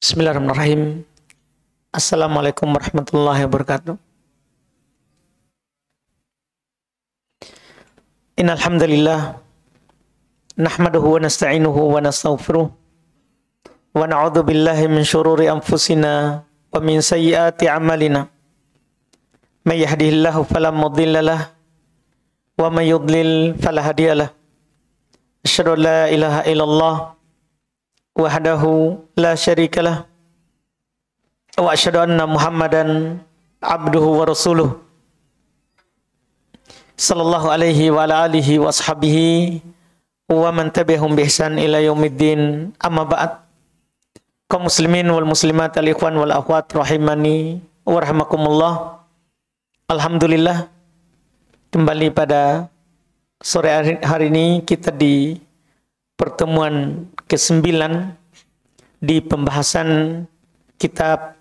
Bismillahirrahmanirrahim. Assalamualaikum warahmatullahi wabarakatuh. Innal hamdalillah nahmaduhu wa nasta'inuhu wa nastaghfiruh wa na'udzu billahi min shururi anfusina wa min sayyiati a'malina. May yahdihillahu fala mudhillalah wa may yudlil fala hadiyalah. Asyhadu an la ilaha illallah wahdahu la syarikalah wa asyhadu anna Muhammadan abduhu wa rasuluh sallallahu alaihi wa ala alihi wa ashabihi wa man tabi'ahum bi ihsan ila yaumiddin. Amma ba'd. Kaum muslimin wal muslimat, al ikhwan wal akhwat rahimani wa rahimakumullah. Alhamdulillah, kembali pada sore hari ini kita di pertemuan ke-9 di pembahasan kitab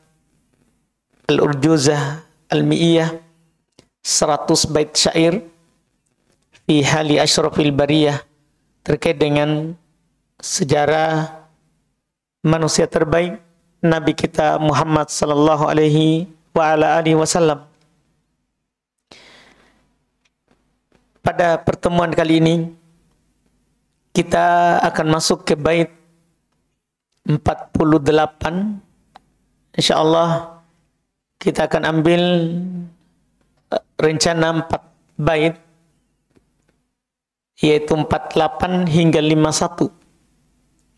Al-Urjuzah Al-Mi'iyah 100 bait syair fi hali asyrafil bariyah, terkait dengan sejarah manusia terbaik Nabi kita Muhammad sallallahu alaihi wa ala alihi wasallam. Pada pertemuan kali ini kita akan masuk ke bait 48. Insyaallah kita akan ambil rencana 4 bait, yaitu 48 hingga 51.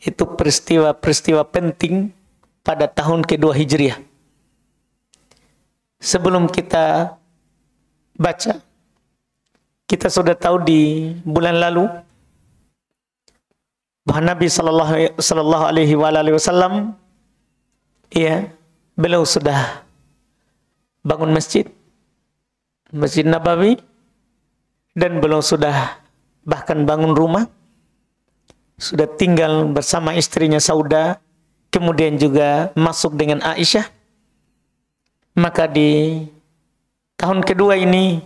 Itu peristiwa-peristiwa penting pada tahun kedua Hijriah. Sebelum kita baca, kita sudah tahu di bulan lalu bahwa Nabi sallallahu alaihi wasallam, ya, beliau sudah bangun Masjid Nabawi, dan beliau sudah bahkan bangun rumah, sudah tinggal bersama istrinya Sauda, kemudian juga masuk dengan Aisyah. Maka di tahun kedua ini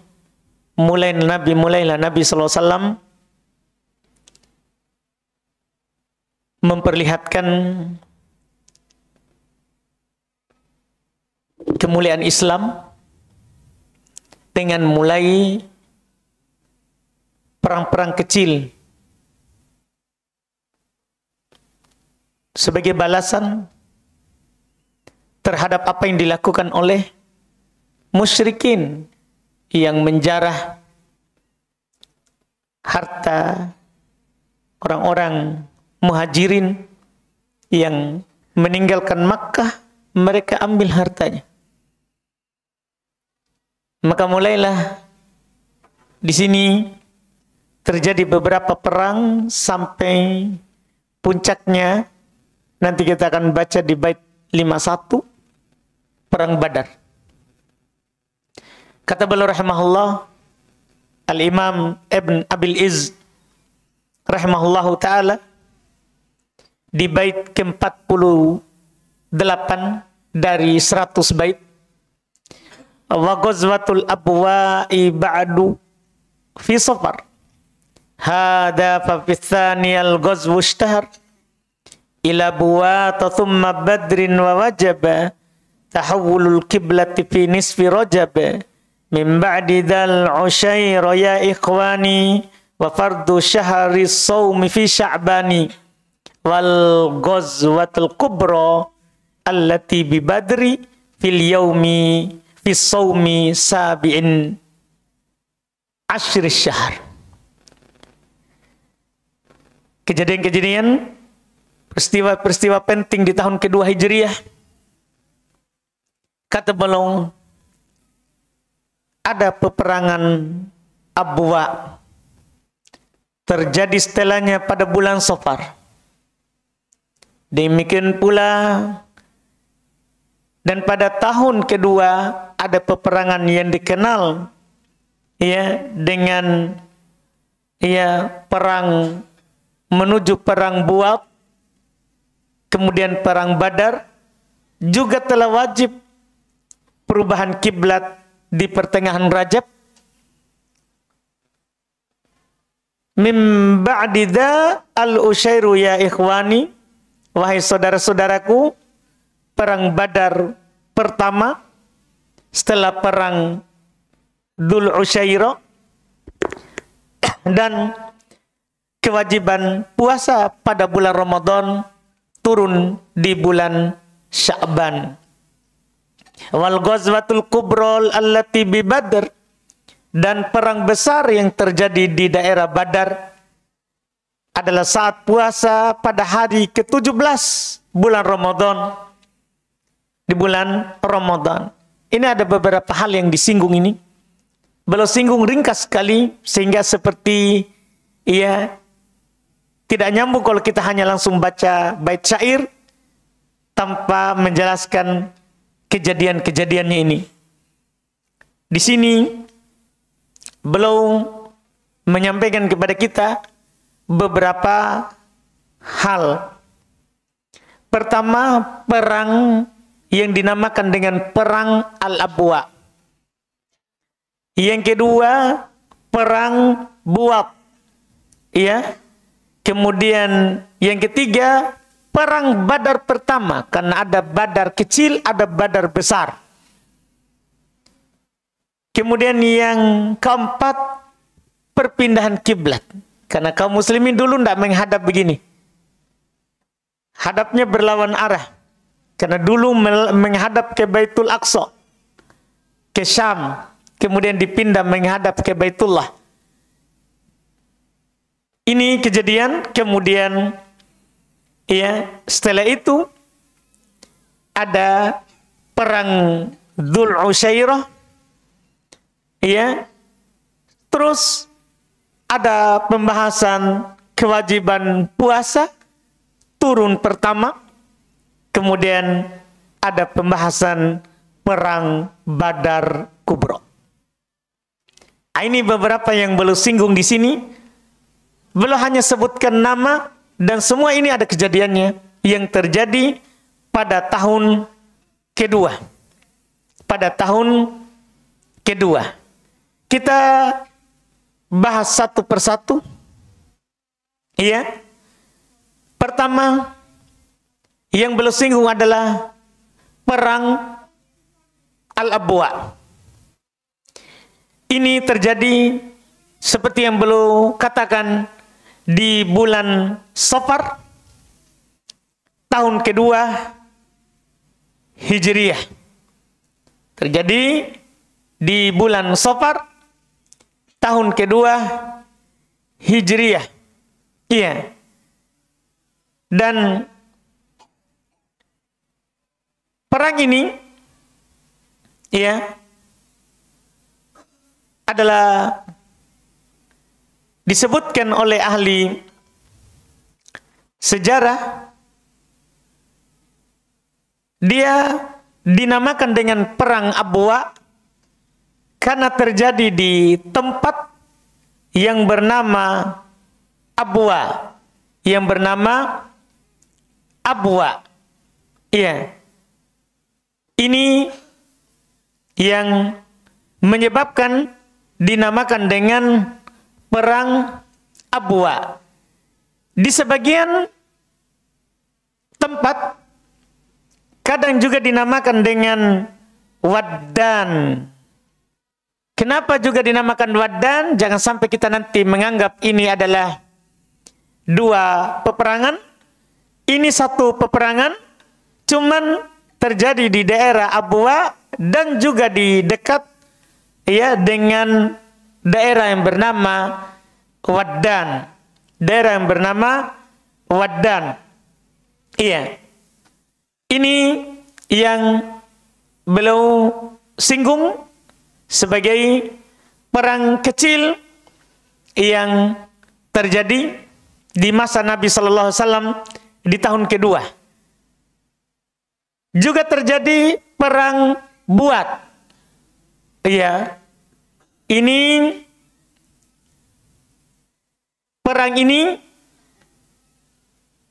mulailah Nabi sallallahu alaihi wasallam memperlihatkan kemuliaan Islam dengan mulai perang-perang kecil sebagai balasan terhadap apa yang dilakukan oleh musyrikin yang menjarah harta orang-orang Muhajirin yang meninggalkan Makkah. Mereka ambil hartanya. Maka mulailah di sini terjadi beberapa perang sampai puncaknya nanti kita akan baca di bait 51, perang Badar. Kata beliau rahimahullah, Al-Imam Ibn Abil Izz rahimahullahu ta'ala, di bait ke-48 dari 100 bait, wa ghazwatul abwa'i ba'du fi safar hada fa fi thaniyal ghazwu ishtahar ila buwata thumma badrin wa wajaba tahawulul kiblati fi nisfi rajab min ba'di dhal ushayra ya ikhwani wa fardu syahri sawmi fi sya'bani wal ghazwatul kubra allati bi badri fil yaumi fi sawmi sabi'in asyri syahr. Kejadian-kejadian, peristiwa-peristiwa penting di tahun kedua Hijriah. Kata beliau, ada peperangan Abwa terjadi setelahnya pada bulan Safar. Demikian pula dan pada tahun kedua ada peperangan yang dikenal, ya, dengan, ya, perang menuju perang Buat, kemudian perang Badar. Juga telah wajib perubahan kiblat di pertengahan Rajab. Mim ba'di dza al-usyairu ya ikhwani, wahai saudara-saudaraku, perang Badar pertama setelah perang Dzul Usyairah, dan kewajiban puasa pada bulan Ramadan turun di bulan Sya'ban. Wal ghazwatul kubra allati bi Badr, dan perang besar yang terjadi di daerah Badar adalah saat puasa pada hari ke-17 bulan Ramadan, di bulan Ramadan. Ini ada beberapa hal yang disinggung ini. Beliau singgung ringkas sekali sehingga seperti tidak nyambung kalau kita hanya langsung baca bait syair tanpa menjelaskan kejadian-kejadiannya ini. Di sini beliau menyampaikan kepada kita beberapa hal. Pertama, perang yang dinamakan dengan perang Al-Abwa. Yang kedua, perang Buat. Kemudian yang ketiga, perang Badar pertama, karena ada Badar kecil, ada Badar besar. Kemudian yang keempat, perpindahan kiblat. Karena kaum muslimin dulu tidak menghadap begini. Hadapnya berlawan arah. Karena dulu menghadap ke Baitul Aqsa, ke Syam. Kemudian dipindah menghadap ke Baitullah. Ini kejadian. Kemudian setelah itu ada perang Dzul Usyairah. Terus ada pembahasan kewajiban puasa turun pertama. Kemudian ada pembahasan perang Badar Kubra. Ini beberapa yang belum singgung di sini. Belum hanya sebutkan nama, dan semua ini ada kejadiannya yang terjadi pada tahun kedua. Pada tahun kedua. Kita bahas satu persatu. Pertama yang belum singgung adalah perang Al-Abwa. Ini terjadi seperti yang belum katakan di bulan Safar tahun kedua Hijriyah. Terjadi di bulan Safar tahun kedua Hijriyah. Dan perang ini adalah disebutkan oleh ahli sejarah, dia dinamakan dengan perang Abwa karena terjadi di tempat yang bernama Abwa, Ini yang menyebabkan dinamakan dengan perang Abwa. Di sebagian tempat kadang juga dinamakan dengan Waddan. Kenapa juga dinamakan Waddan? Jangan sampai kita nanti menganggap ini adalah dua peperangan. Ini satu peperangan, cuman terjadi di daerah Abwa dan juga di dekat dengan daerah yang bernama Waddan. Daerah yang bernama Waddan. Ini yang beliau singgung sebagai perang kecil yang terjadi di masa Nabi Sallallahu Alaihi Wasallam di tahun kedua. Juga terjadi perang Buat. Perang ini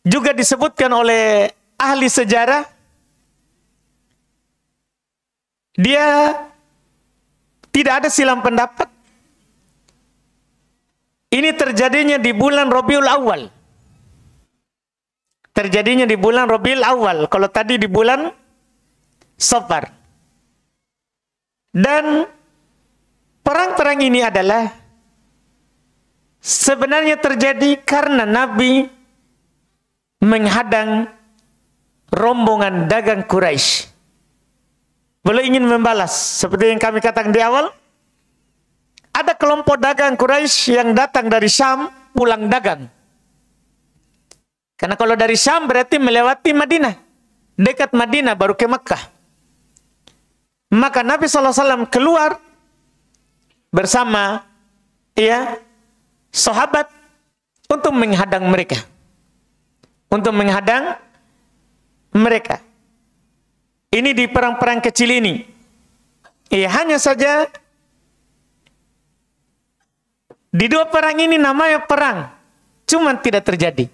juga disebutkan oleh ahli sejarah. Dia tidak ada silang pendapat. Ini terjadinya di bulan Rabiul Awal. Kalau tadi di bulan Safar. Dan perang-perang ini adalah sebenarnya terjadi karena Nabi menghadang rombongan dagang Quraisy. Beliau ingin membalas, seperti yang kami katakan di awal, ada kelompok dagang Quraisy yang datang dari Syam pulang dagang. Karena kalau dari Syam berarti melewati Madinah, dekat Madinah baru ke Makkah. Maka Nabi SAW keluar bersama sahabat untuk menghadang mereka. Untuk menghadang mereka. Ini di perang-perang kecil ini. Hanya saja di dua perang ini namanya perang, cuman tidak terjadi.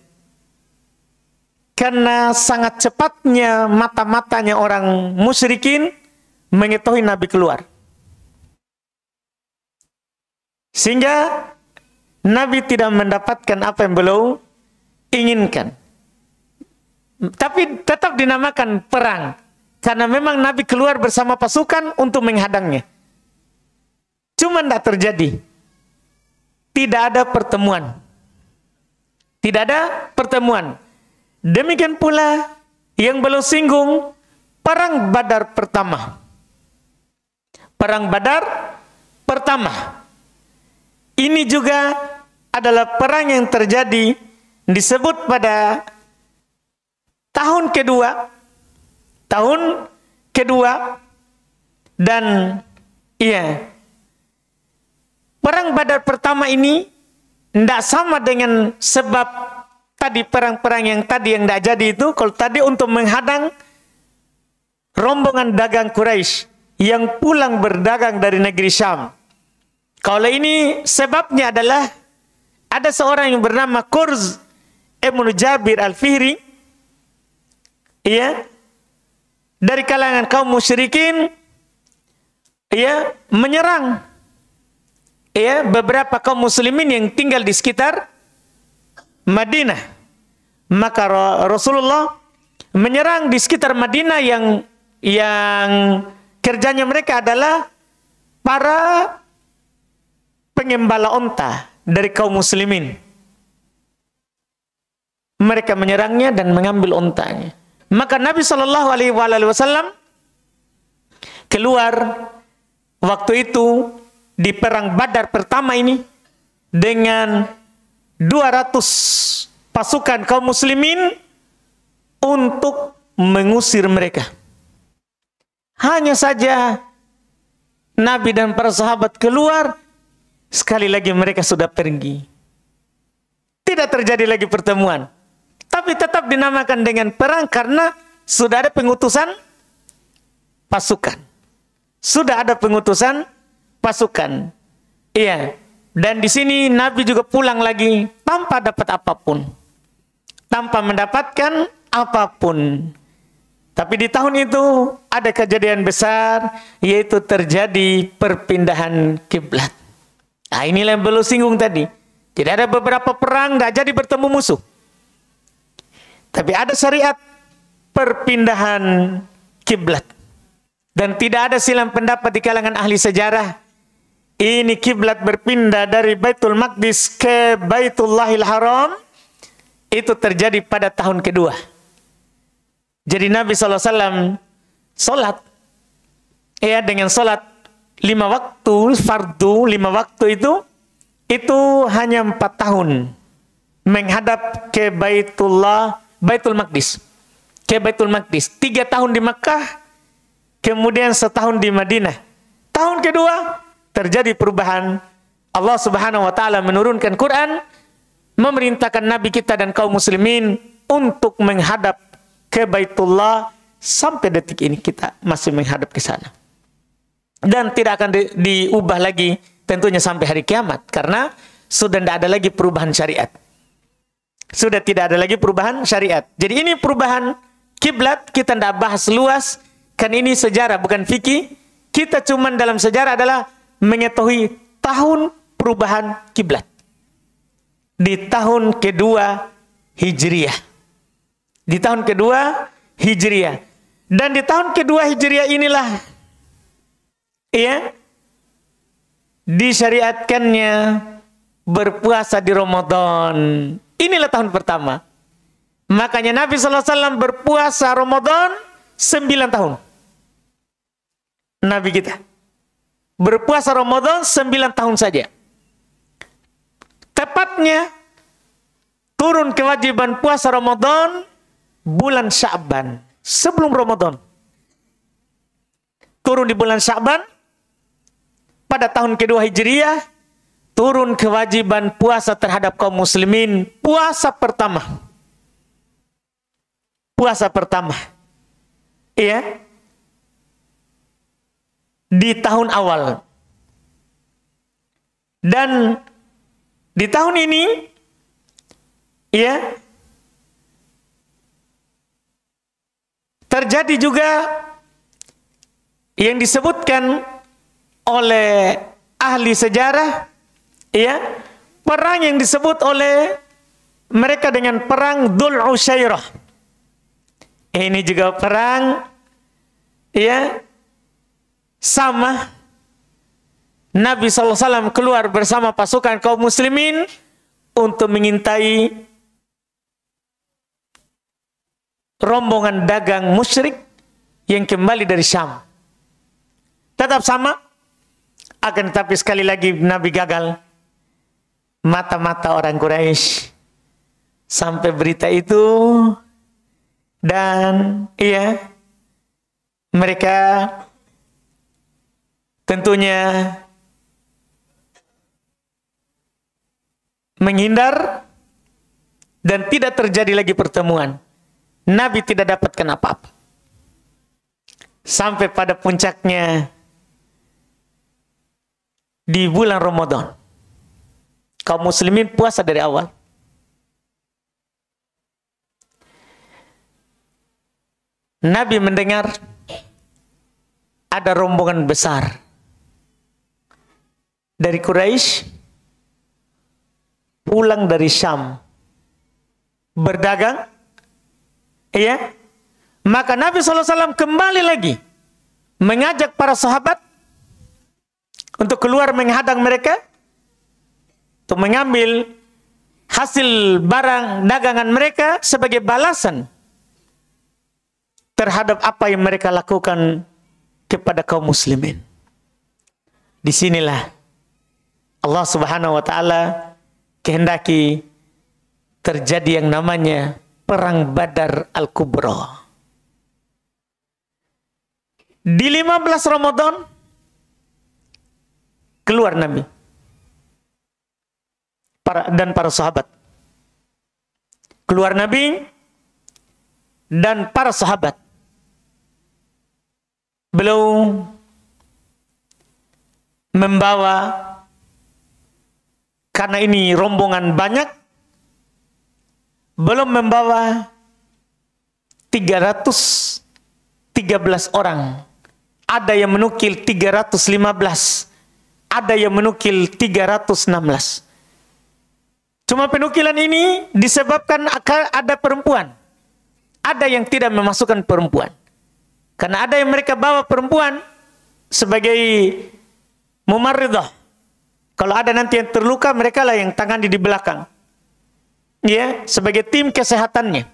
Karena sangat cepatnya mata-matanya orang musyrikin mengetahui Nabi keluar. Sehingga Nabi tidak mendapatkan apa yang beliau inginkan. Tapi tetap dinamakan perang. Karena memang Nabi keluar bersama pasukan untuk menghadangnya. Cuma tidak terjadi. Tidak ada pertemuan. Tidak ada pertemuan. Demikian pula yang beliau singgung perang Badar pertama. Perang Badar pertama. Ini juga adalah perang yang terjadi disebut pada tahun kedua. Tahun kedua. Dan perang Badar pertama ini tidak sama dengan sebab tadi perang-perang yang tadi yang tidak jadi itu. Kalau tadi untuk menghadang rombongan dagang Quraisy yang pulang berdagang dari negeri Syam. Kalau ini sebabnya adalah ada seorang yang bernama Qurz Ibn Jabir Al-Fihri, dari kalangan kaum musyrikin, menyerang beberapa kaum muslimin yang tinggal di sekitar Madinah. Maka Rasulullah menyerang di sekitar Madinah yang kerjanya mereka adalah para pengembala onta dari kaum muslimin. Mereka menyerangnya dan mengambil ontanya. Maka Nabi SAW keluar waktu itu di perang Badar pertama ini dengan 200 pasukan kaum muslimin untuk mengusir mereka. Hanya saja Nabi dan para sahabat keluar, sekali lagi mereka sudah pergi. Tidak terjadi lagi pertemuan. Tapi tetap dinamakan dengan perang karena sudah ada pengutusan pasukan. Sudah ada pengutusan pasukan. Dan di sini Nabi juga pulang lagi tanpa dapat apapun. Tanpa mendapatkan apapun. Tapi di tahun itu ada kejadian besar, yaitu terjadi perpindahan kiblat. Nah, inilah yang belum singgung tadi. Tidak ada beberapa perang, tidak jadi bertemu musuh. Tapi ada syariat perpindahan kiblat. Dan tidak ada silang pendapat di kalangan ahli sejarah. Ini kiblat berpindah dari Baitul Maqdis ke Baitullahil Haram. Itu terjadi pada tahun kedua. Jadi Nabi SAW sholat dengan sholat 5 waktu, fardu 5 waktu itu hanya 4 tahun menghadap ke Baitul Maqdis. Ke Baitul Maqdis. 3 tahun di Makkah, kemudian setahun di Madinah. Tahun kedua terjadi perubahan. Allah Subhanahu wa taala menurunkan Quran, memerintahkan Nabi kita dan kaum muslimin untuk menghadap ke Baitullah. Sampai detik ini kita masih menghadap ke sana. Dan tidak akan diubah lagi tentunya sampai hari kiamat. Karena sudah tidak ada lagi perubahan syariat. Sudah tidak ada lagi perubahan syariat. Jadi ini perubahan kiblat kita tidak bahas luas. Kan ini sejarah bukan fikih. Kita cuma dalam sejarah adalah mengetahui tahun perubahan kiblat. Di tahun kedua Hijriyah. Di tahun kedua Hijriyah. Dan di tahun kedua Hijriah inilah ya disyariatkannya berpuasa di Ramadan. Inilah tahun pertama. Makanya Nabi SAW berpuasa Ramadan 9 tahun. Nabi kita berpuasa Ramadan 9 tahun saja. Tepatnya turun kewajiban puasa Ramadan bulan Sya'ban, sebelum Ramadan. Turun di bulan Sya'ban pada tahun kedua Hijriah, turun kewajiban puasa terhadap kaum muslimin, puasa pertama. Puasa pertama. Iya. Di tahun awal. Dan di tahun ini ya terjadi juga yang disebutkan oleh ahli sejarah, ya, perang yang disebut oleh mereka dengan perang Dzul Usyairah. Ini juga perang ya sama Nabi SAW keluar bersama pasukan kaum muslimin untuk mengintai rombongan dagang musyrik yang kembali dari Syam. Tetap sama, akan tetapi sekali lagi Nabi gagal. Mata-mata orang Quraisy sampai berita itu, dan iya, mereka tentunya menghindar dan tidak terjadi lagi pertemuan. Nabi tidak dapatkan apa-apa. Sampai pada puncaknya di bulan Ramadan, kaum muslimin puasa dari awal. Nabi mendengar ada rombongan besar dari Quraisy pulang dari Syam berdagang, ya. Maka Nabi SAW kembali lagi mengajak para sahabat untuk keluar menghadang mereka, untuk mengambil hasil barang dagangan mereka sebagai balasan terhadap apa yang mereka lakukan kepada kaum muslimin. Disinilah Allah Subhanahu wa Ta'ala kehendaki terjadi yang namanya Perang Badar Al-Kubra. Di 15 Ramadan keluar Nabi dan para sahabat. Keluar Nabi dan para sahabat. Beliau membawa, karena ini rombongan banyak, belum membawa 313 orang. Ada yang menukil 315, ada yang menukil 316. Cuma penukilan ini disebabkan ada perempuan, ada yang tidak memasukkan perempuan. Karena ada yang mereka bawa perempuan sebagai mumarridah. Kalau ada nanti yang terluka, mereka lah yang tangani di belakang. Ya, sebagai tim kesehatannya.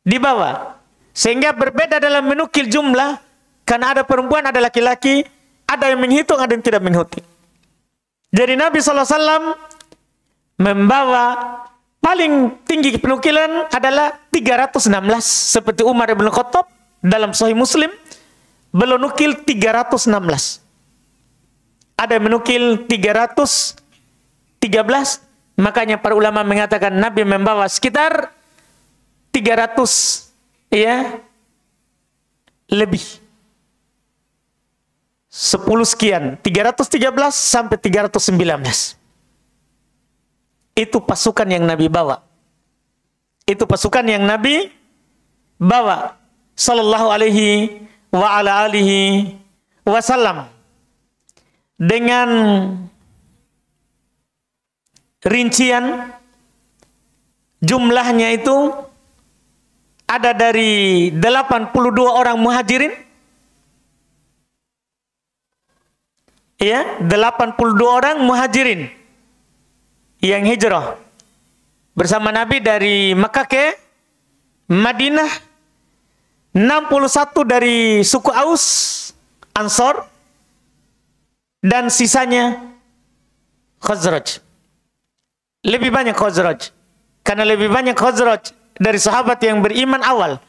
Dibawa. Sehingga berbeda dalam menukil jumlah. Karena ada perempuan, ada laki-laki. Ada yang menghitung, ada yang tidak menghitung. Jadi Nabi SAW membawa paling tinggi penukilan adalah 316. Seperti Umar ibn Khattab dalam Sahih Muslim. Beliau nukil 316. Ada yang menukil 313. Makanya para ulama mengatakan Nabi membawa sekitar 300 ya lebih. 10 sekian, 313 sampai 319. Itu pasukan yang Nabi bawa. Itu pasukan yang Nabi bawa sallallahu alaihi wa ala alihi wasallam. Dengan rincian jumlahnya itu ada dari 82 orang muhajirin. Ya, 82 orang muhajirin yang hijrah bersama Nabi dari Makkah ke Madinah. 61 dari suku Aus, Ansor, dan sisanya Khazraj. Lebih banyak Khazraj. Karena lebih banyak Khazraj dari sahabat yang beriman awal.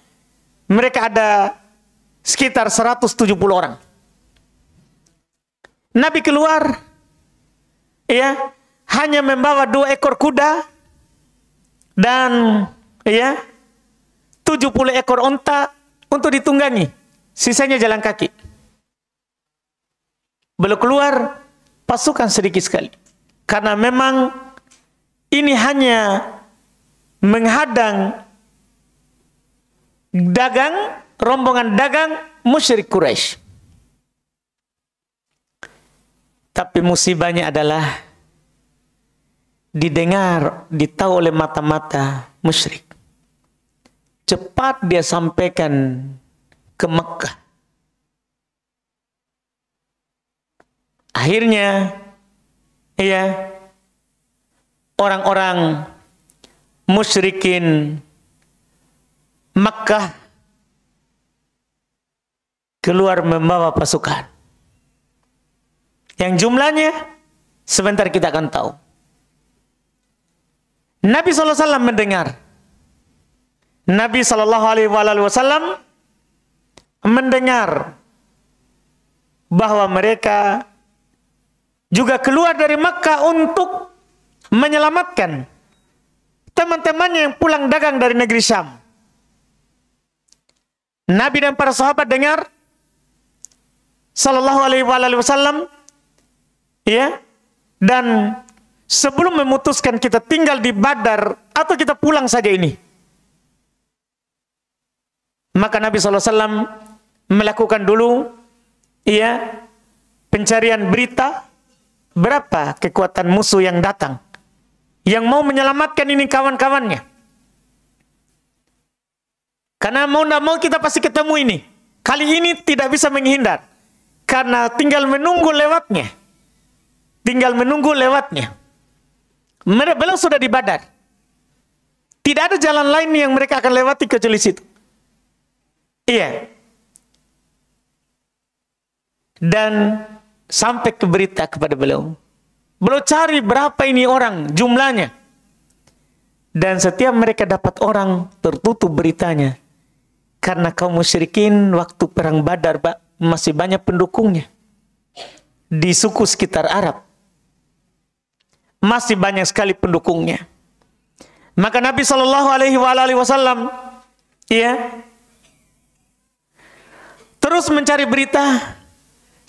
Mereka ada sekitar 170 orang. Nabi keluar, ya, hanya membawa 2 ekor kuda dan 70 ekor onta untuk ditunggangi. Sisanya jalan kaki. Belum keluar pasukan sedikit sekali. Karena memang ini hanya menghadang rombongan dagang musyrik Quraisy. Tapi musibahnya adalah didengar, ditahu oleh mata-mata musyrik. Cepat dia sampaikan ke Mekah. Akhirnya, orang-orang musyrikin Mekah keluar membawa pasukan. Yang jumlahnya sebentar kita akan tahu. Nabi SAW mendengar. Nabi SAW mendengar bahwa mereka juga keluar dari Makkah untuk menyelamatkan teman-temannya yang pulang dagang dari negeri Syam. Nabi dan para sahabat dengar Sallallahu Alaihi Wasallam, dan sebelum memutuskan kita tinggal di Badar atau kita pulang saja ini, maka Nabi SAW melakukan dulu pencarian berita berapa kekuatan musuh yang datang, yang mau menyelamatkan ini kawan-kawannya. Karena mau tidak mau kita pasti ketemu ini. Kali ini tidak bisa menghindar. Karena tinggal menunggu lewatnya. Beliau sudah di Badar. Tidak ada jalan lain yang mereka akan lewati kecuali situ. Iya. Dan sampai ke berita kepada beliau. Beliau cari berapa ini orang jumlahnya. Dan setiap mereka dapat orang, tertutup beritanya. Karena kaum musyrikin waktu perang Badar masih banyak pendukungnya. Di suku sekitar Arab. Masih banyak sekali pendukungnya. Maka Nabi Shallallahu Alaihi Wasallam terus mencari berita.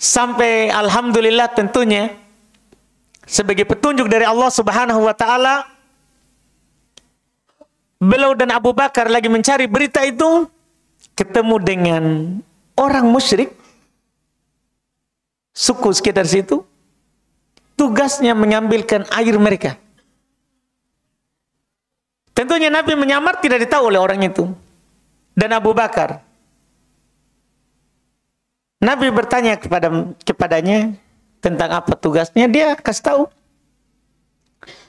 Sampai alhamdulillah tentunya sebagai petunjuk dari Allah Subhanahu wa taala, beliau dan Abu Bakar lagi mencari berita itu, ketemu dengan orang musyrik suku sekitar situ. Tugasnya mengambilkan air mereka. Tentunya Nabi menyamar, tidak ditahu oleh orang itu. Dan Abu Bakar, Nabi bertanya kepadanya tentang apa tugasnya, dia kasih tahu.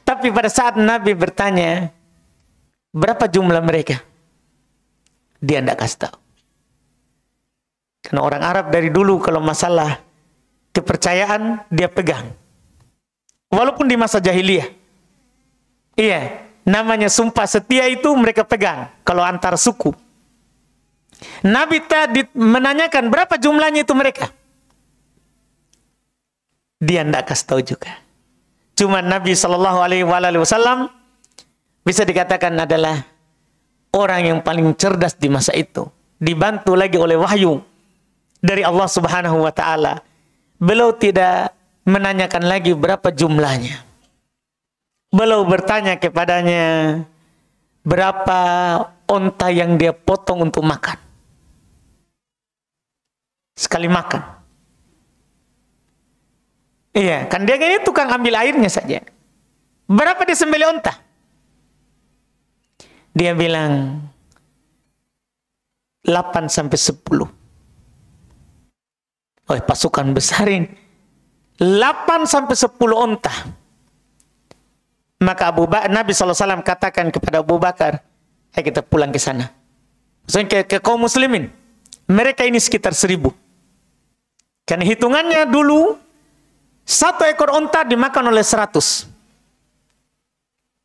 Tapi pada saat Nabi bertanya berapa jumlah mereka, dia tidak kasih tahu. Karena orang Arab dari dulu kalau masalah kepercayaan dia pegang. Walaupun di masa jahiliyah. Namanya sumpah setia itu mereka pegang kalau antar suku. Nabi tadi menanyakan berapa jumlahnya itu mereka. Dia tidak kasih tahu juga. Cuma Nabi Shallallahu Alaihi Wasallam bisa dikatakan adalah orang yang paling cerdas di masa itu. Dibantu lagi oleh wahyu dari Allah Subhanahu Wa Taala. Beliau tidak menanyakan lagi berapa jumlahnya. Beliau bertanya kepadanya berapa onta yang dia potong untuk makan. Sekali makan. Kan dia ini tukang ambil airnya saja. Berapa dia sembelih onta? Dia bilang 8 sampai 10. Oh, pasukan besar ini. 8 sampai 10 unta. Maka Nabi SAW katakan kepada Abu Bakar, ayo kita pulang ke sana. Maksudnya ke kaum muslimin. Mereka ini sekitar 1000. Karena hitungannya dulu, 1 ekor unta dimakan oleh 100.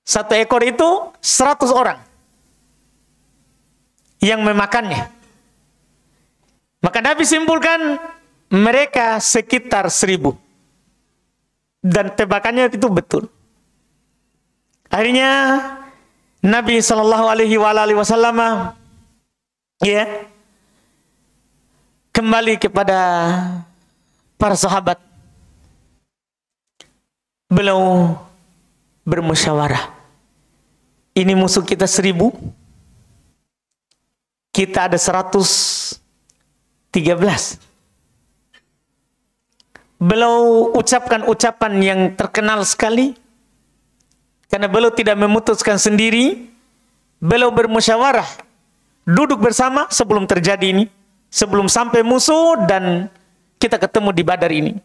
1 ekor itu 100 orang yang memakannya. Maka Nabi simpulkan mereka sekitar 1000. Dan tebakannya itu betul. Akhirnya Nabi SAW ya kembali kepada para sahabat. Beliau bermusyawarah. Ini musuh kita 1000. Kita ada 113. Beliau ucapkan ucapan yang terkenal sekali. Karena beliau tidak memutuskan sendiri. Beliau bermusyawarah. Duduk bersama sebelum terjadi ini. Sebelum sampai musuh dan kita ketemu di Badar ini.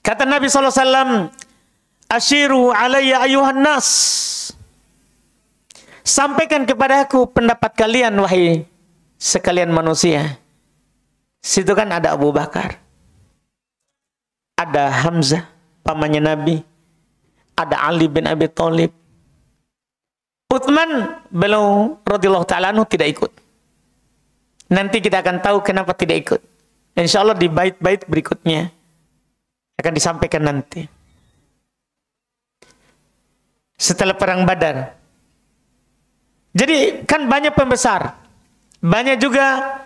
Kata Nabi SAW, Ashiru alayya ayuhan nas. Sampaikan kepada aku pendapat kalian, wahai sekalian manusia. Situ kan ada Abu Bakar. Ada Hamzah, pamannya Nabi. Ada Ali bin Abi Thalib. Utsman beliau radhiyallahu ta'ala anhu tidak ikut. Nanti kita akan tahu kenapa tidak ikut. Insya Allah di bait-bait berikutnya akan disampaikan nanti. Setelah perang Badar. Jadi kan banyak pembesar. Banyak juga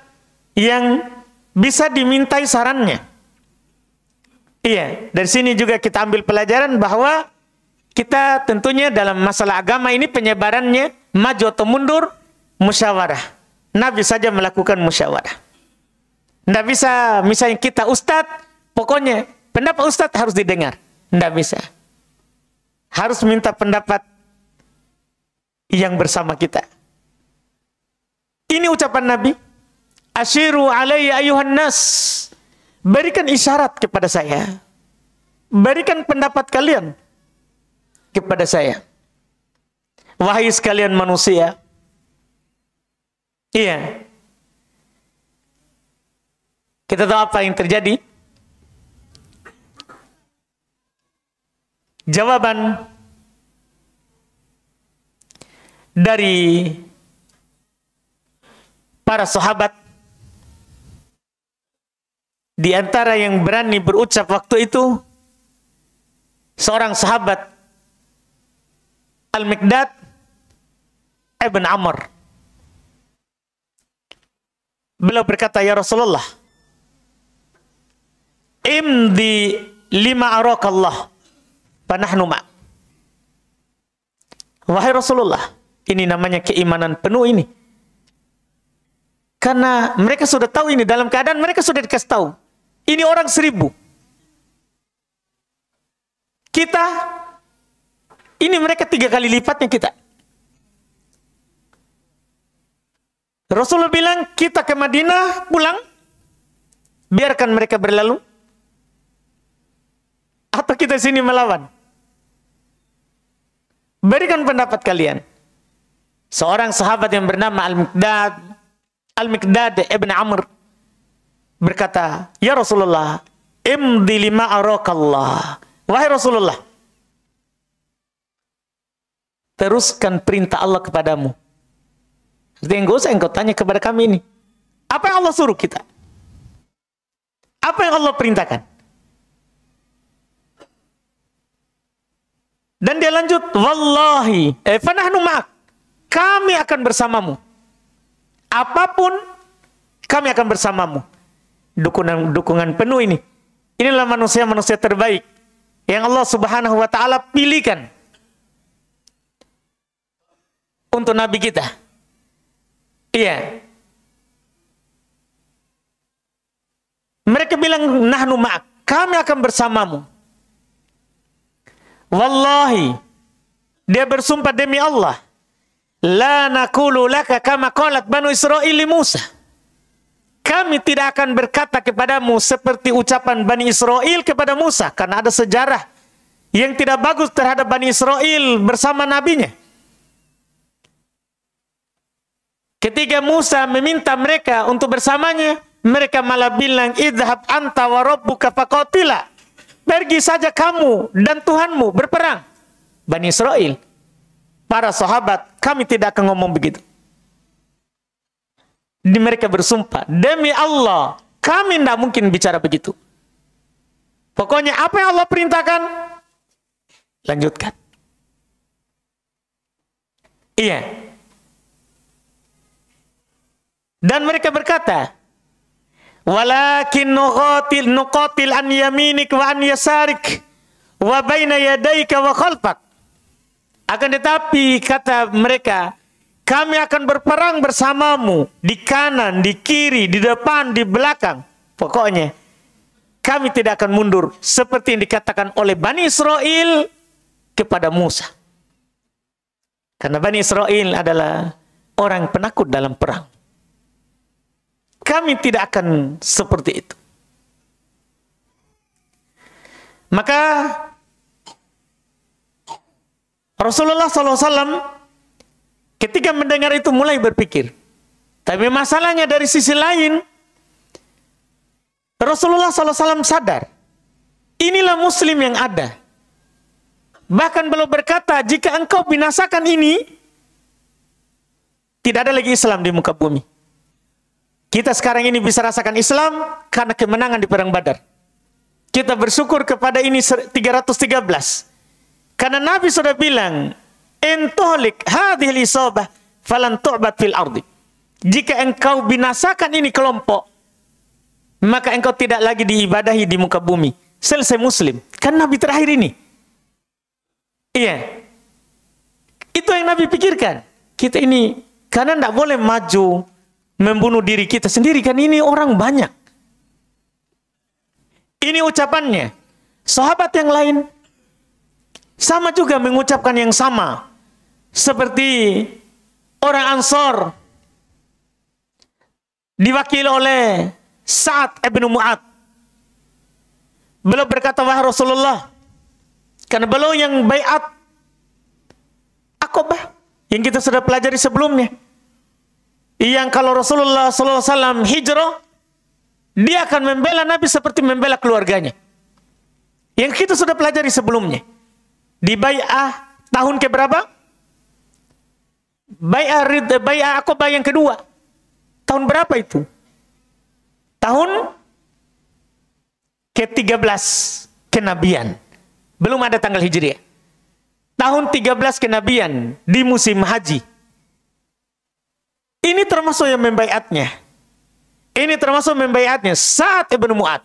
yang bisa dimintai sarannya. Iya, dari sini juga kita ambil pelajaran bahwa kita tentunya dalam masalah agama ini penyebarannya maju atau mundur musyawarah. Nabi saja melakukan musyawarah. Tidak bisa misalnya kita ustadz, pokoknya pendapat ustadz harus didengar. Tidak bisa. Harus minta pendapat yang bersama kita. Ini ucapan Nabi. Ashiru alayya ayuhan nas. Berikan isyarat kepada saya. Berikan pendapat kalian kepada saya. Wahai sekalian manusia. Iya. Kita tahu apa yang terjadi? Jawaban dari para sahabat, di antara yang berani berucap waktu itu seorang sahabat Al-Miqdad ibn Amr. Beliau berkata, ya Rasulullah, imdi lima arakallah panahnu ma'. Wahai Rasulullah, ini namanya keimanan penuh ini. Karena mereka sudah tahu ini, dalam keadaan mereka sudah dikasih tahu. Ini orang 1000. Kita, ini mereka 3 kali lipatnya kita. Rasulullah bilang, kita ke Madinah, pulang. Biarkan mereka berlalu. Atau kita sini melawan. Berikan pendapat kalian. Seorang sahabat yang bernama Al-Miqdad ibn Amr berkata, ya Rasulullah, imdi lima arakallah. Wahai Rasulullah, teruskan perintah Allah kepadamu. Jadi enggak usah engkau tanya kepada kami ini. Apa yang Allah suruh kita? Apa yang Allah perintahkan? Dan dia lanjut, wallahi, fanahnu ma'ak. Kami akan bersamamu. Apapun, kami akan bersamamu. Dukungan penuh ini. Inilah manusia-manusia terbaik yang Allah Subhanahu wa ta'ala pilihkan untuk Nabi kita. Iya. Mereka bilang, nahnu ma'ak. Kami akan bersamamu. Wallahi, dia bersumpah demi Allah, La naqulu laka kama qalat Banu Israil li Musa. Kami tidak akan berkata kepadamu seperti ucapan Bani Israel kepada Musa. Karena ada sejarah yang tidak bagus terhadap Bani Israel bersama nabinya. Ketika Musa meminta mereka untuk bersamanya, mereka malah bilang, idhab anta wa rabbuka faqatila. Pergi saja kamu dan Tuhanmu berperang. Bani Israel, para sahabat, kami tidak akan ngomong begitu. Mereka bersumpah, demi Allah, kami tidak mungkin bicara begitu. Pokoknya apa yang Allah perintahkan, lanjutkan. Iya. Dan mereka berkata, walakin nuqatil an yaminik wa an yasarik wa baina yadayka wa khalfak. Akan tetapi kata mereka, kami akan berperang bersamamu di kanan, di kiri, di depan, di belakang. Pokoknya kami tidak akan mundur seperti yang dikatakan oleh Bani Israel kepada Musa. Karena Bani Israel adalah orang penakut dalam perang. Kami tidak akan seperti itu. Maka Rasulullah SAW ketika mendengar itu mulai berpikir. Tapi masalahnya dari sisi lain, Rasulullah SAW sadar, inilah Muslim yang ada. Bahkan beliau berkata, jika engkau binasakan ini, tidak ada lagi Islam di muka bumi. Kita sekarang ini bisa rasakan Islam karena kemenangan di Perang Badar. Kita bersyukur kepada ini 313. Karena Nabi sudah bilang, intolik hadhil isabah falan tu'bad fil ardi. Jika engkau binasakan ini kelompok, maka engkau tidak lagi diibadahi di muka bumi. Selesai Muslim. Kan Nabi terakhir ini. Iya. Itu yang Nabi pikirkan. Kita ini, karena tidak boleh maju membunuh diri kita sendiri. Kan ini orang banyak. Ini ucapannya. Sahabat yang lain sama juga mengucapkan yang sama. Seperti orang Ansor diwakili oleh Sa'ad ibn Mu'ad. Beliau berkata, wahai Rasulullah, karena beliau yang baiat Aqabah yang kita sudah pelajari sebelumnya, yang kalau Rasulullah SAW hijrah, dia akan membela Nabi seperti membela keluarganya, yang kita sudah pelajari sebelumnya. Di bai'ah tahun keberapa? Bai'ah Aqabah yang kedua. Tahun berapa itu? Tahun ke-13 kenabian. Belum ada tanggal Hijriah. Tahun 13 kenabian di musim haji. Ini termasuk yang membaiatnya. Ini termasuk membaiatnya Sa'ad ibn Mu'ad.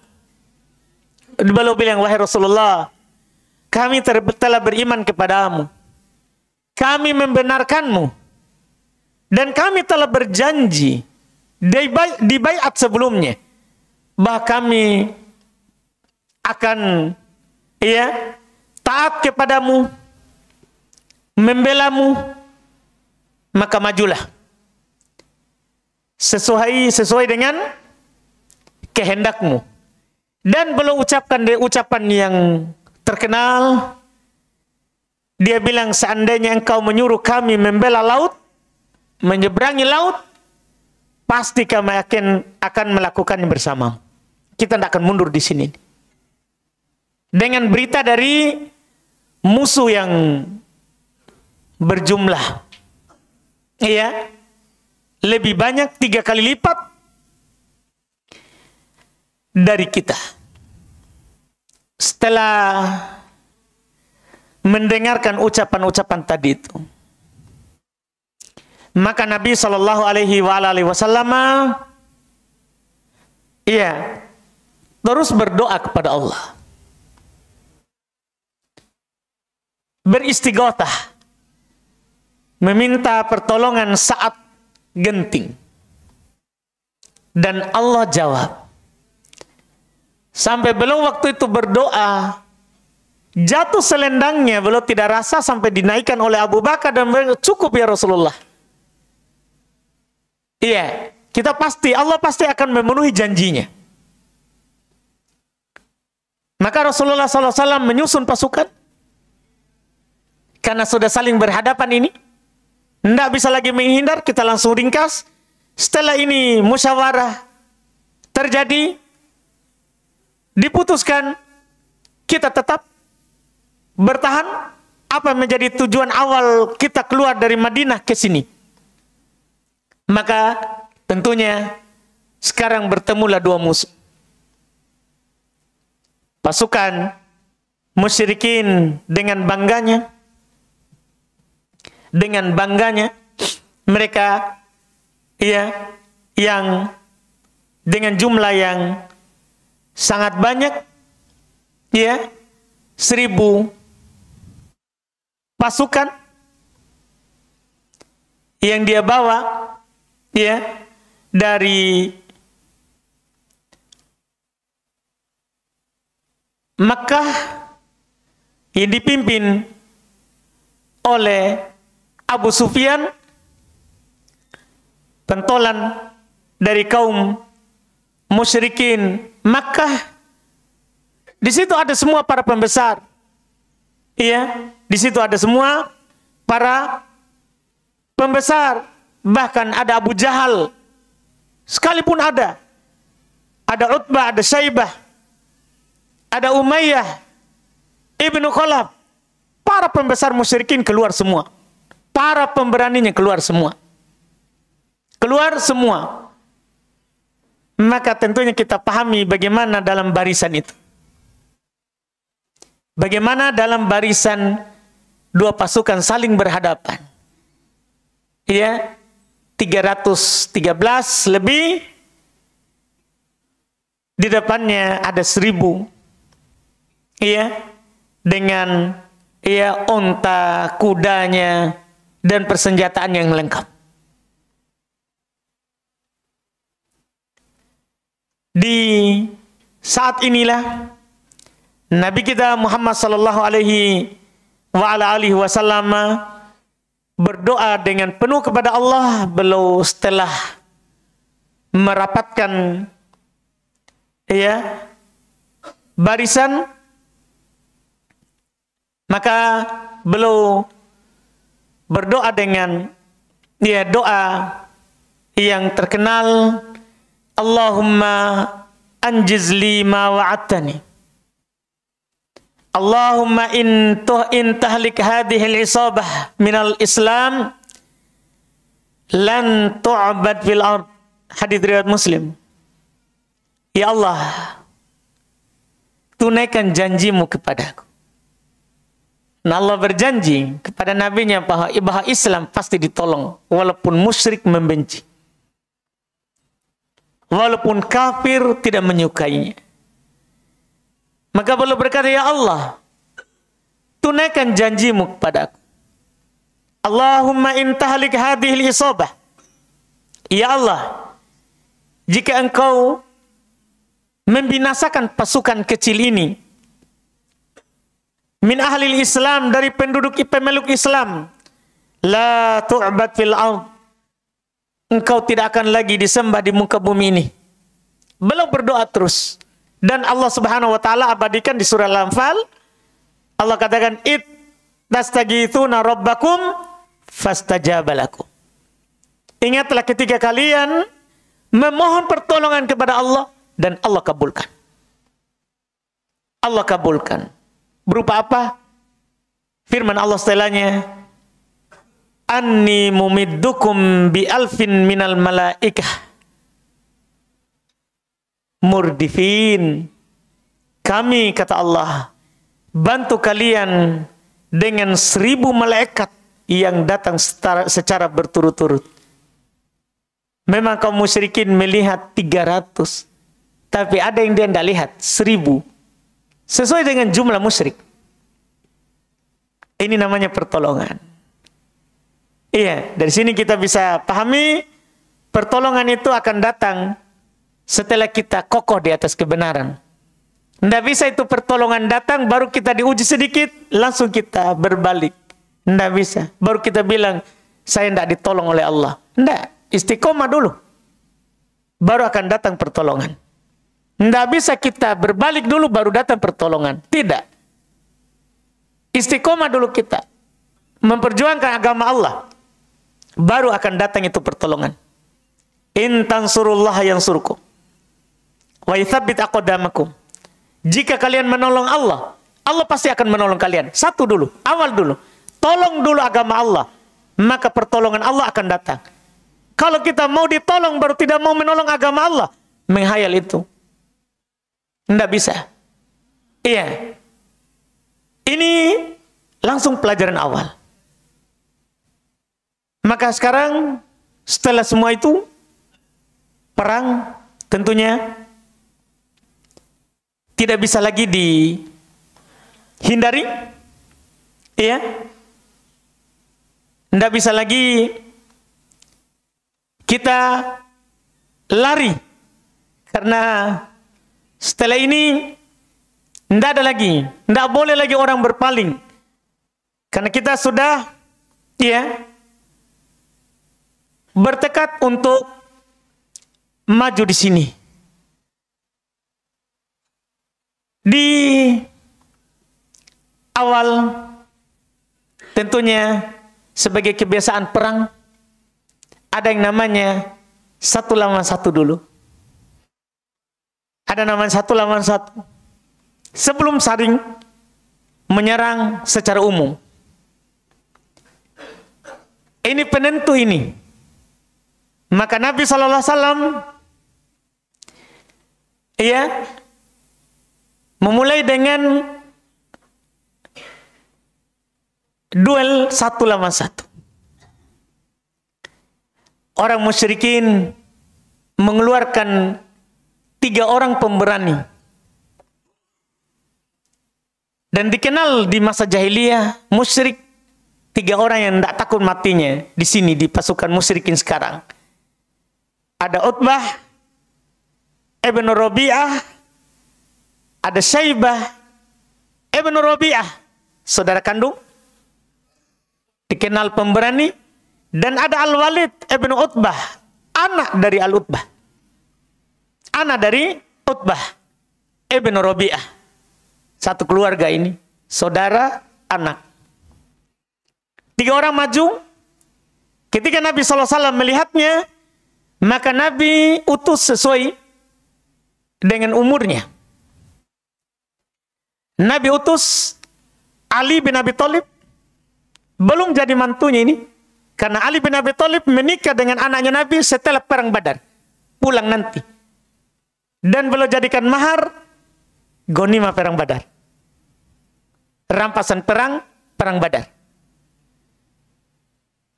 Beliau bilang, wahai Rasulullah, kami telah beriman kepadamu. Kami membenarkanmu. Dan kami telah berjanji di baiat sebelumnya, bahwa kami akan taat kepadamu, membelamu, maka majulah. Sesuai dengan kehendakmu. Dan beliau ucapkan ucapan yang terkenal. Dia bilang, seandainya engkau menyuruh kami membela laut, menyeberangi laut, pasti kami akan melakukannya bersama. Kita tidak akan mundur di sini. Dengan berita dari musuh yang berjumlah, lebih banyak 3 kali lipat dari kita. Setelah mendengarkan ucapan-ucapan tadi itu, maka Nabi SAW terus berdoa kepada Allah, beristighatsah, meminta pertolongan saat genting, dan Allah jawab. Sampai beliau waktu itu berdoa, jatuh selendangnya, beliau tidak rasa sampai dinaikkan oleh Abu Bakar dan beliau, cukup ya Rasulullah, Iya, kita pasti, Allah pasti akan memenuhi janjinya. Maka Rasulullah SAW menyusun pasukan. Karena sudah saling berhadapan ini. Tidak bisa lagi menghindar, kita langsung ringkas. Setelah ini musyawarah terjadi, diputuskan, kita tetap bertahan. Apa menjadi tujuan awal kita keluar dari Madinah ke sini? Maka tentunya sekarang bertemulah dua musuh. Pasukan musyrikin dengan bangganya mereka yang dengan jumlah yang sangat banyak, 1.000 pasukan yang dia bawa dari Makkah, yang dipimpin oleh Abu Sufyan, pentolan dari kaum musyrikin Makkah. Di situ ada semua para pembesar. Di situ ada semua para pembesar. Bahkan ada Abu Jahal. Sekalipun ada. Ada Utbah, ada Syaibah. Ada Umayyah Ibnu Khalaf. Para pembesar musyrikin keluar semua. Para pemberaninya keluar semua. Keluar semua. Maka tentunya kita pahami bagaimana dalam barisan itu. Bagaimana dalam barisan dua pasukan saling berhadapan. 313 lebih. Di depannya ada 1.000. Dengan unta, kudanya, dan persenjataan yang lengkap. Di saat inilah Nabi kita Muhammad sallallahu alaihi wasallam berdoa dengan penuh kepada Allah. Beliau setelah merapatkan barisan, maka beliau berdoa dengan doa yang terkenal, Allahumma anjiz li ma wa'adtani. Allahumma in tahlik hadhil isabah minal Islam lan tu'bad fil ard. Hadits riwayat Muslim. Ya Allah, tunaikan janjimu kepadaku. Nah, Allah berjanji kepada nabinya bahwa Islam pasti ditolong walaupun musyrik membenci. Walaupun kafir tidak menyukainya. Maka beliau berkata, ya Allah, tunaikan janjimu kepadaku. Allahumma in tahlik hadhil isabah. Ya Allah, jika engkau membinasakan pasukan kecil ini, min ahlil Islam, dari penduduk pemeluk Islam, la tu'bad fil ard, engkau tidak akan lagi disembah di muka bumi ini. Beliau berdoa terus. Dan Allah subhanahu wa ta'ala abadikan di surah Al-Anfal. Allah katakan, id tastagithuna rabbakum fastajaba lakum. Ingatlah ketika kalian memohon pertolongan kepada Allah dan Allah kabulkan. Allah kabulkan. Berupa apa? Firman Allah setelahnya, anni mumiddukum bi alfin minal malaikah murdifin. Kami, kata Allah, bantu kalian dengan 1.000 malaikat yang datang secara berturut-turut. Memang kaum musyrikin melihat 300, tapi ada yang dia tidak lihat 1.000, sesuai dengan jumlah musyrik. Ini namanya pertolongan. Dari sini kita bisa pahami pertolongan itu akan datang setelah kita kokoh di atas kebenaran. Tidak bisa itu pertolongan datang baru kita diuji sedikit langsung kita berbalik. Tidak bisa. Baru kita bilang saya tidak ditolong oleh Allah. Tidak. istiqomah dulu. Baru akan datang pertolongan. Tidak bisa kita berbalik dulu baru datang pertolongan. Tidak. Istiqomah dulu kita. Memperjuangkan agama Allah. Baru akan datang itu pertolongan. In tansurullaha yansurkum. Wa yuthabbit aqdamakum. Jika kalian menolong Allah, Allah pasti akan menolong kalian. Satu dulu, awal dulu. Tolong dulu agama Allah. Maka pertolongan Allah akan datang. Kalau kita mau ditolong baru tidak mau menolong agama Allah, menghayal itu. Tidak bisa. Iya. Ini langsung pelajaran awal. Maka sekarang setelah semua itu perang tentunya tidak bisa lagi dihindari. Iya. Tidak bisa lagi kita lari. Karena setelah ini tidak ada lagi, tidak boleh lagi orang berpaling. Karena kita sudah bertekad untuk maju di sini. Di awal tentunya sebagai kebiasaan perang ada yang namanya 1 lawan 1 dulu. Ada namanya 1 lawan 1. Sebelum saling menyerang secara umum. Ini penentu ini. Maka Nabi SAW memulai dengan duel 1 lawan 1. Orang musyrikin mengeluarkan 3 orang pemberani. Dan dikenal di masa jahiliyah musyrik 3 orang yang tidak takut matinya di sini di pasukan musyrikin sekarang. Ada Utbah ibn Rabi'ah, ada Syaibah ibn Rabi'ah, saudara kandung, dikenal pemberani, dan ada Al-Walid ibn Utbah, anak dari Al-Utbah, anak dari Utbah ibn Rabi'ah. Satu keluarga ini, saudara, anak. 3 orang maju. Ketika Nabi SAW melihatnya, maka Nabi utus sesuai dengan umurnya. Nabi utus Ali bin Abi Thalib, belum jadi mantunya ini, karena Ali bin Abi Thalib menikah dengan anaknya Nabi setelah perang Badar, pulang nanti, dan belum jadikan mahar ghanimah perang Badar, rampasan perang Badar.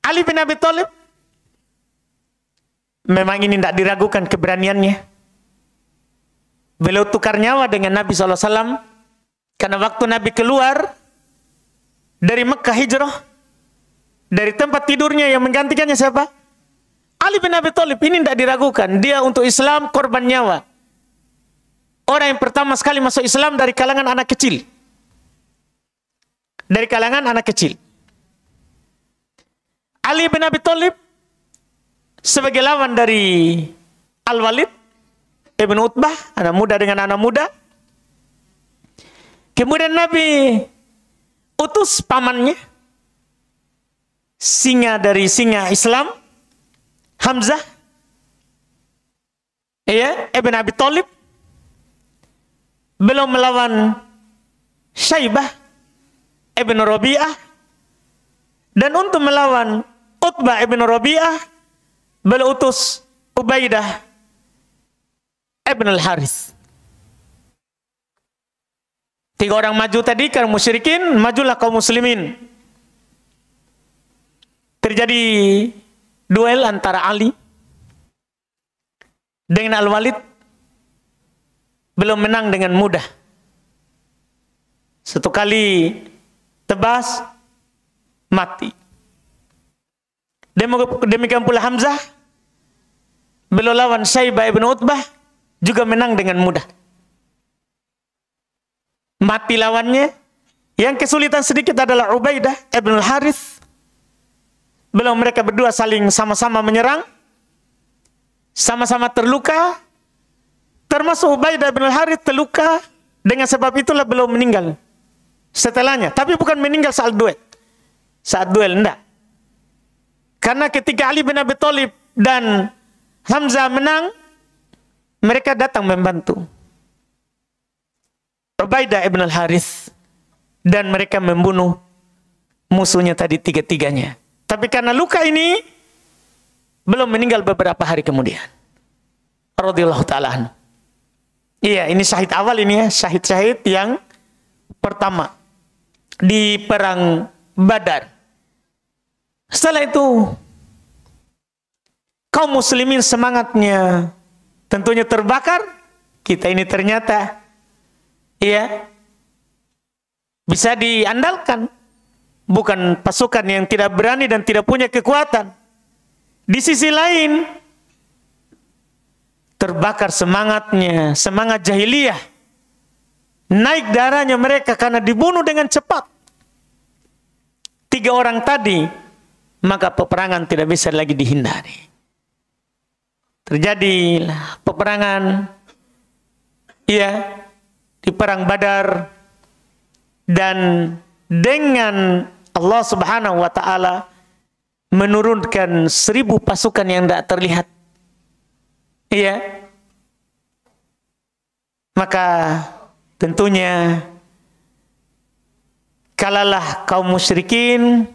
Ali bin Abi Thalib memang ini tidak diragukan keberaniannya. Beliau tukar nyawa dengan Nabi SAW. Karena waktu Nabi keluar dari Mekah hijrah, dari tempat tidurnya yang menggantikannya siapa? Ali bin Abi Thalib. Ini tidak diragukan. Dia untuk Islam korban nyawa. Orang yang pertama sekali masuk Islam dari kalangan anak kecil. Dari kalangan anak kecil. Ali bin Abi Thalib sebagai lawan dari Al-Walid ibn Utbah, anak muda dengan anak muda. Kemudian Nabi utus pamannya, singa dari singa Islam, Hamzah, ibn Abi Thalib, belum melawan Syaibah ibn Rabi'ah, dan untuk melawan Utbah ibn Rabi'ah, beliau utus Ubaidah ibn Al-Harith. 3 orang maju tadi, kaum musyrikin, majulah kaum muslimin. Terjadi duel antara Ali dengan Al-Walid, belum menang dengan mudah. Satu kali tebas, mati. Demikian pula Hamzah, beliau lawan Syaibah ibn Utbah, juga menang dengan mudah. Mati lawannya. Yang kesulitan sedikit adalah Ubaidah ibn Al-Harith. Belum mereka berdua saling sama-sama menyerang. sama-sama terluka, termasuk Ubaidah bin Al-Harith terluka, dengan sebab itulah belum meninggal setelahnya. Tapi bukan meninggal saat duel. Saat duel, enggak. Karena ketika Ali bin Abi Thalib dan Hamzah menang, mereka datang membantu Ubaidah bin Al-Harith, dan mereka membunuh musuhnya tadi tiga-tiganya. Tapi karena luka ini, belum meninggal beberapa hari kemudian. Radhiyallahu ta'ala anhu. Iya, ini syahid awal ini ya, syahid-syahid yang pertama di perang Badar. Setelah itu, kaum muslimin semangatnya tentunya terbakar. Kita ini ternyata iya bisa diandalkan, bukan pasukan yang tidak berani dan tidak punya kekuatan. Di sisi lain, terbakar semangatnya, semangat jahiliyah. Naik darahnya mereka karena dibunuh dengan cepat 3 orang tadi, maka peperangan tidak bisa lagi dihindari. Terjadilah peperangan, iya, di perang Badar, dan dengan Allah Subhanahu wa ta'ala menurunkan 1000 pasukan yang tidak terlihat. Iya. Maka tentunya kalalah kaum musyrikin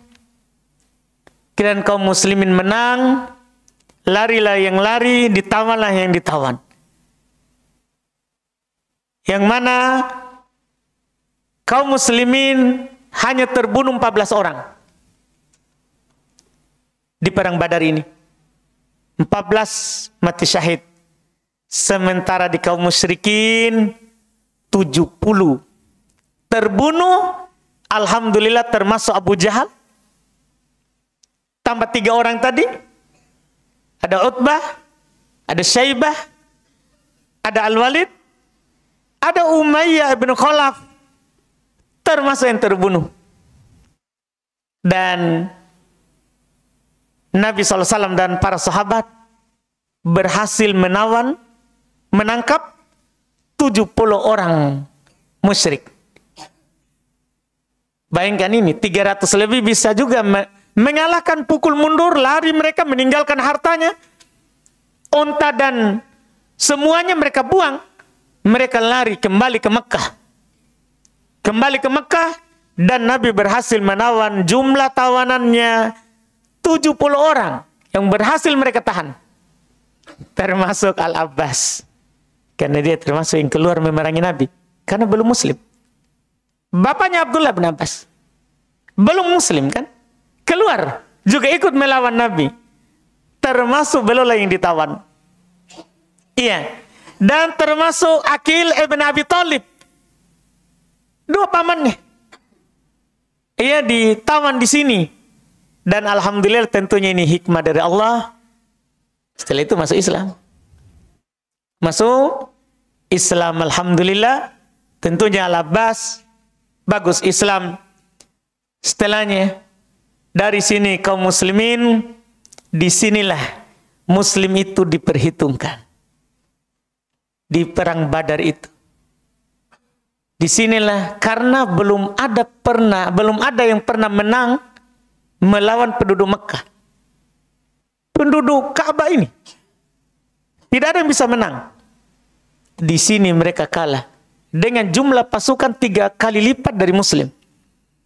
dan kaum muslimin menang, larilah yang lari, ditawanlah yang ditawan. Yang mana kaum muslimin hanya terbunuh 14 orang di perang Badar ini. 14 mati syahid. Sementara di kaum musyrikin 70 terbunuh. Alhamdulillah termasuk Abu Jahal. Tambah 3 orang tadi. Ada Utbah, ada Syaibah, ada Al-Walid, ada Umayyah bin Khalaf, termasuk yang terbunuh. Dan Nabi SAW dan para sahabat berhasil menangkap 70 orang musyrik. Bayangkan ini, 300 lebih bisa juga mengalahkan, pukul mundur, lari mereka, meninggalkan hartanya, unta dan semuanya mereka buang. Mereka lari kembali ke Mekah. Kembali ke Mekah, dan Nabi berhasil menawan, jumlah tawanannya 70 orang yang berhasil mereka tahan. Termasuk Al-Abbas. Karena dia termasuk yang keluar memerangi Nabi. Karena belum muslim. Bapaknya Abdullah bin Abbas belum muslim kan? Keluar. Juga ikut melawan Nabi. Termasuk beliau yang ditawan. Iya. Dan termasuk Aqil ibn Abi Thalib. 2 pamannya. Ia ditawan di sini. Dan alhamdulillah tentunya ini hikmah dari Allah. Setelah itu masuk Islam. Masuk Islam, alhamdulillah. Tentunya Al-Abbas bagus Islam. Setelahnya dari sini kaum muslimin, disinilah muslim itu diperhitungkan. Di perang Badar itu. Disinilah karena belum ada yang pernah menang melawan penduduk Mekah. Penduduk Ka'bah ini. Tidak ada yang bisa menang. Di sini mereka kalah. Dengan jumlah pasukan 3 kali lipat dari Muslim.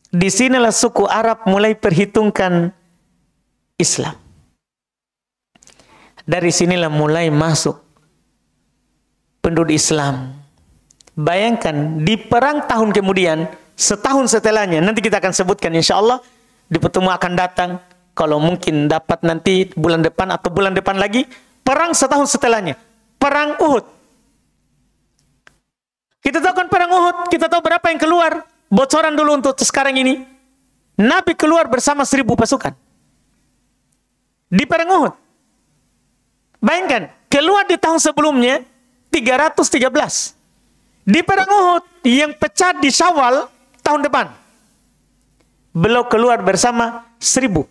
Disinilah suku Arab mulai perhitungkan Islam. Dari sinilah mulai masuk penduduk Islam. Bayangkan, di perang tahun kemudian, setahun setelahnya, nanti kita akan sebutkan insya Allah, di pertemuan akan datang, kalau mungkin dapat nanti bulan depan atau bulan depan lagi, perang setahun setelahnya, perang Uhud. Kita tahu kan perang Uhud, kita tahu berapa yang keluar. Bocoran dulu untuk sekarang ini. Nabi keluar bersama 1000 pasukan. Di perang Uhud. Bayangkan, keluar di tahun sebelumnya 313. Di perang Uhud yang pecah di Syawal tahun depan. Beliau keluar bersama 1000.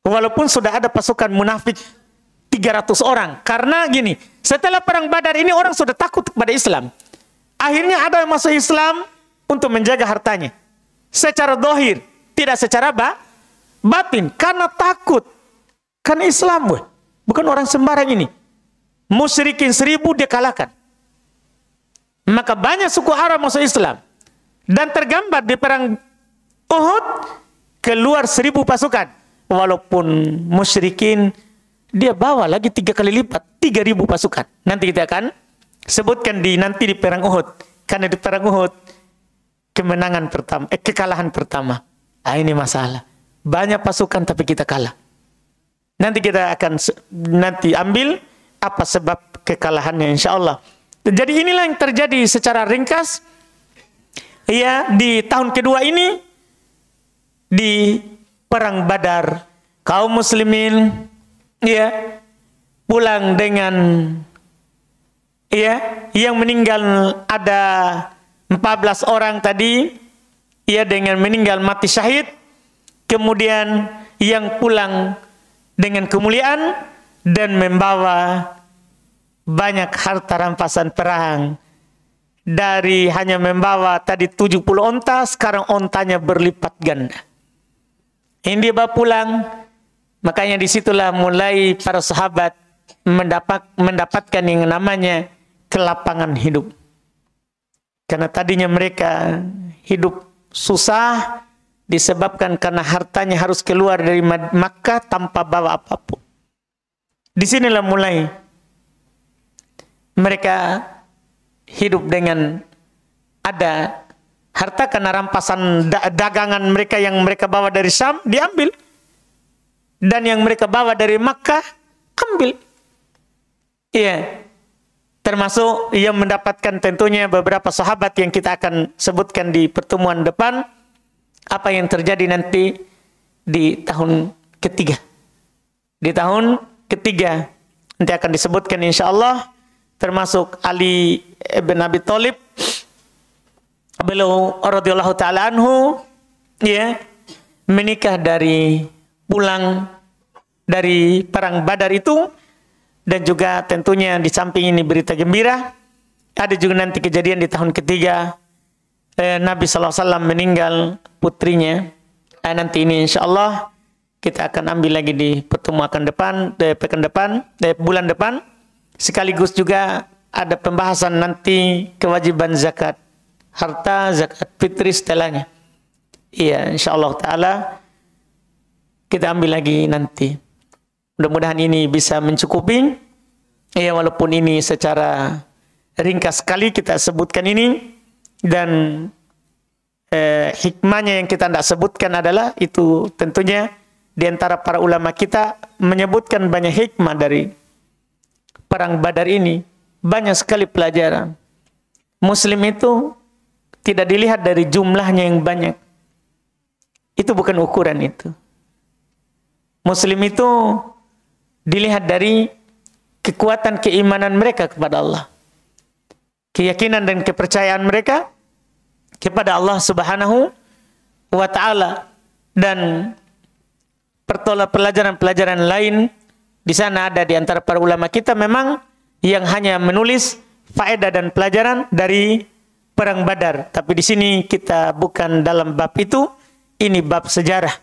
Walaupun sudah ada pasukan munafik 300 orang. Karena gini, setelah perang Badar ini orang sudah takut kepada Islam. Akhirnya ada yang masuk Islam untuk menjaga hartanya. Secara dohir, tidak secara batin. Karena takut. Karena Islam, bukan orang sembarang ini. Musyrikin 1000 dia kalahkan. Maka banyak suku Arab masuk Islam. Dan tergambar di perang Uhud, keluar 1000 pasukan. Walaupun musyrikin, dia bawa lagi 3 kali lipat, 3000 pasukan. Nanti kita akan sebutkan nanti di perang Uhud. Karena di perang Uhud, kekalahan pertama. Nah, ini masalah. Banyak pasukan tapi kita kalah. Nanti kita akan ambil apa sebab kekalahannya, insya Allah. Jadi inilah yang terjadi secara ringkas. Ya, di tahun kedua ini, di perang Badar, kaum muslimin ya pulang dengan ya yang meninggal ada 14 orang tadi ya dengan meninggal mati syahid. Kemudian yang pulang dengan kemuliaan dan membawa banyak harta rampasan perang. Dari hanya membawa tadi 70 onta, sekarang ontanya berlipat ganda. Ini dia bawa pulang. Makanya disitulah mulai para sahabat mendapatkan yang namanya kelapangan hidup. Karena tadinya mereka hidup susah disebabkan karena hartanya harus keluar dari Makkah tanpa bawa apapun. Disinilah mulai mereka hidup dengan ada harta karena rampasan dagangan mereka yang mereka bawa dari Syam diambil. Dan yang mereka bawa dari Makkah ambil. Iya. Termasuk yang mendapatkan tentunya beberapa sahabat yang kita akan sebutkan di pertemuan depan. Apa yang terjadi nanti di tahun ketiga. Di tahun ketiga nanti akan disebutkan insya Allah. Termasuk Ali bin Abi Thalib, beliau radhiyallahu taala anhu ya menikah dari pulang dari perang Badar itu. Dan juga tentunya di samping ini berita gembira, ada juga nanti kejadian di tahun ketiga Nabi SAW meninggal putrinya. Nanti ini insya Allah kita akan ambil lagi di pertemuan pekan depan, bulan depan. Sekaligus juga ada pembahasan nanti kewajiban zakat harta, zakat fitri setelahnya. Iya, insya Allah Ta'ala kita ambil lagi nanti. Mudah-mudahan ini bisa mencukupi. Ya, walaupun ini secara ringkas sekali kita sebutkan ini. Dan hikmahnya yang kita tidak sebutkan adalah itu tentunya di antara para ulama kita menyebutkan banyak hikmah dari perang Badar ini. Banyak sekali pelajaran. Muslim itu tidak dilihat dari jumlahnya yang banyak. Itu bukan ukuran itu. Muslim itu dilihat dari kekuatan keimanan mereka kepada Allah. Keyakinan dan kepercayaan mereka kepada Allah Subhanahu wa Ta'ala. Dan pelajaran-pelajaran lain di sana ada di antara para ulama kita memang yang hanya menulis faedah dan pelajaran dari perang Badar. Tapi di sini kita bukan dalam bab itu, ini bab sejarah.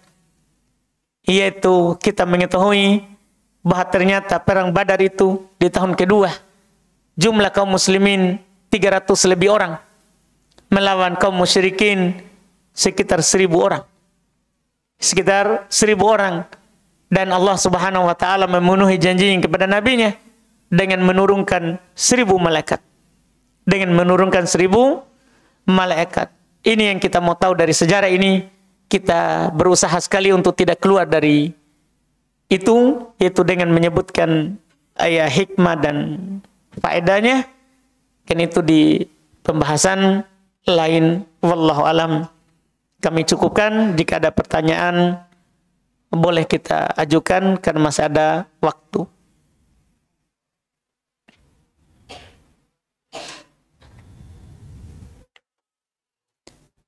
Yaitu kita mengetahui bahwa ternyata perang Badar itu di tahun kedua jumlah kaum muslimin 300 lebih orang melawan kaum musyrikin sekitar 1000 orang. Sekitar 1000 orang. Dan Allah Subhanahu wa Ta'ala memenuhi janjinya kepada nabinya dengan menurunkan 1000 malaikat. Dengan menurunkan 1000 malaikat. Ini yang kita mau tahu dari sejarah ini. Kita berusaha sekali untuk tidak keluar dari itu, yaitu dengan menyebutkan hikmah dan faedahnya. Kan itu di pembahasan lain. Wallahu alam. Kami cukupkan. Jika ada pertanyaan boleh kita ajukan karena masih ada waktu.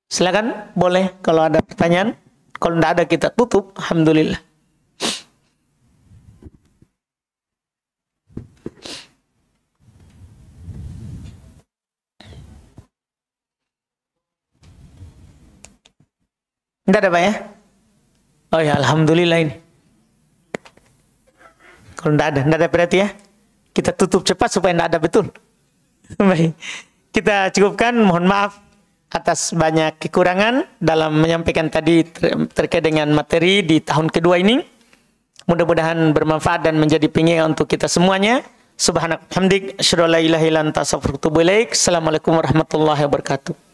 Silakan, boleh kalau ada pertanyaan. Kalau tidak ada kita tutup. Alhamdulillah. Tidak ada Pak ya? Oh ya, alhamdulillah ini. Kalau tidak ada berarti ya. Kita tutup cepat supaya tidak ada betul. Baik. Kita cukupkan, mohon maaf atas banyak kekurangan dalam menyampaikan tadi terkait dengan materi di tahun kedua ini. Mudah-mudahan bermanfaat dan menjadi pengingat untuk kita semuanya. Subhanak hamdik, asyhadu an la ilaha illa anta astaghfiruka wa atubu ilaik. Assalamualaikum warahmatullahi wabarakatuh.